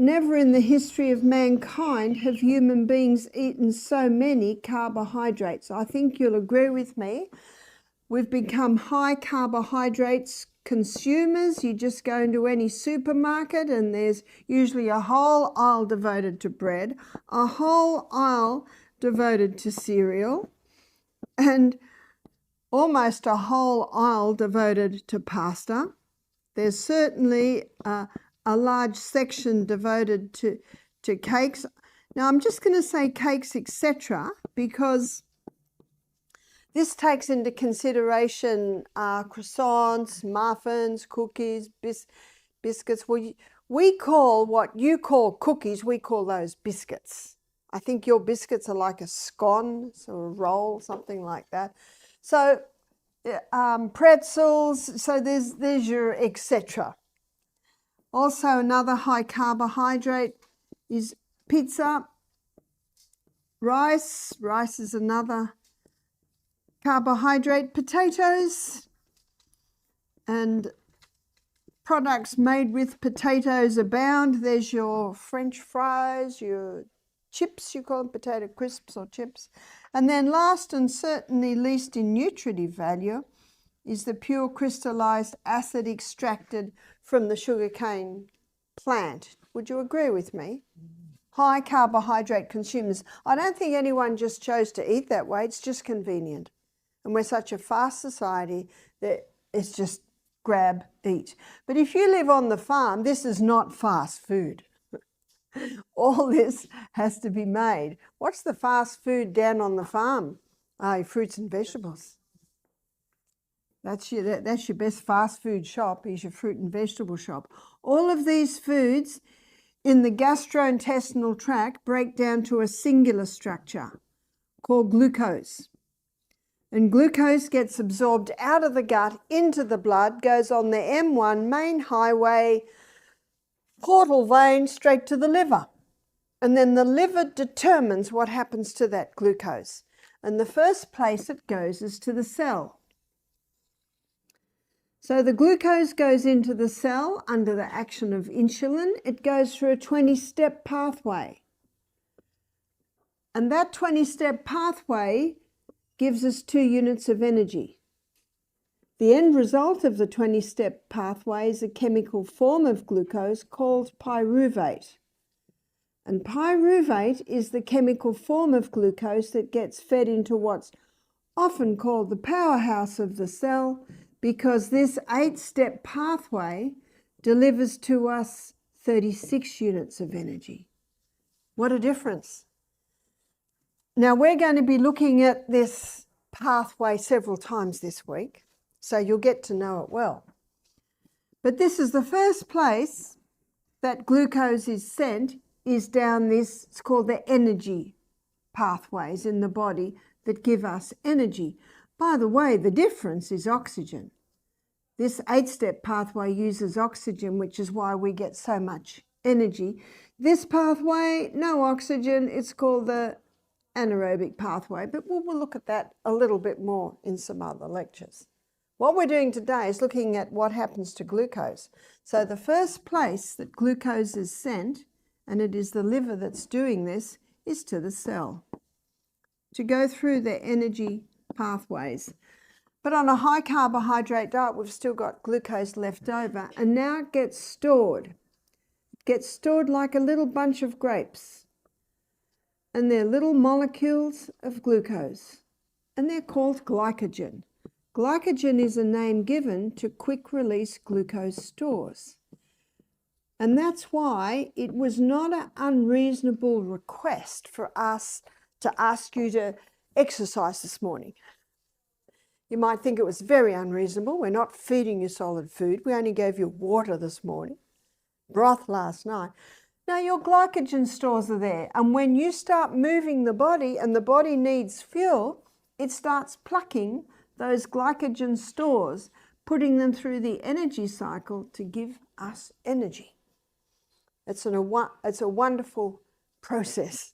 never in the history of mankind have human beings eaten so many carbohydrates. I think you'll agree with me. We've become high carbohydrates consumers. You just go into any supermarket and there's usually a whole aisle devoted to bread, a whole aisle devoted to cereal, and almost a whole aisle devoted to pasta. There's certainly a large section devoted to cakes. Now I'm just going to say cakes, etc., because this takes into consideration croissants, muffins, cookies, biscuits. Well, we call what you call cookies, we call those biscuits. I think your biscuits are like a scone or a roll, something like that. So pretzels, so there's your etc. Also another high carbohydrate is pizza, rice. Rice is another carbohydrate, potatoes, and products made with potatoes abound. There's your French fries, your chips, you call them potato crisps or chips. And then last and certainly least in nutritive value is the pure crystallized acid extracted from the sugarcane plant. Would you agree with me? High carbohydrate consumers. I don't think anyone just chose to eat that way. It's just convenient. And we're such a fast society that it's just grab, eat. But if you live on the farm, this is not fast food. All this has to be made. What's the fast food down on the farm? Fruits and vegetables. That's your best fast food shop, is your fruit and vegetable shop. All of these foods in the gastrointestinal tract break down to a singular structure called glucose. And glucose gets absorbed out of the gut into the blood, goes on the M1 main highway, portal vein straight to the liver. And then the liver determines what happens to that glucose. And the first place it goes is to the cell. So the glucose goes into the cell under the action of insulin. It goes through a 20-step pathway. And that 20-step pathway gives us 2 units of energy. The end result of the 20-step pathway is a chemical form of glucose called pyruvate. And pyruvate is the chemical form of glucose that gets fed into what's often called the powerhouse of the cell, because this 8-step pathway delivers to us 36 units of energy. What a difference. Now we're going to be looking at this pathway several times this week, so you'll get to know it well. But this is the first place that glucose is sent, is down this, it's called the energy pathways in the body that give us energy. By the way, the difference is oxygen. This 8-step pathway uses oxygen, which is why we get so much energy. This pathway, no oxygen, it's called the anaerobic pathway, but we'll look at that a little bit more in some other lectures. What we're doing today is looking at what happens to glucose. So the first place that glucose is sent, and it is the liver that's doing this, is to the cell to go through the energy pathways. But on a high carbohydrate diet, we've still got glucose left over, and now it gets stored. It gets stored like a little bunch of grapes. And they're little molecules of glucose, and they're called glycogen. Glycogen is a name given to quick-release glucose stores. And that's why it was not an unreasonable request for us to ask you to exercise this morning. You might think it was very unreasonable. We're not feeding you solid food. We only gave you water this morning, broth last night. Now your glycogen stores are there, and when you start moving the body and the body needs fuel, it starts plucking those glycogen stores, putting them through the energy cycle to give us energy. It's a wonderful process.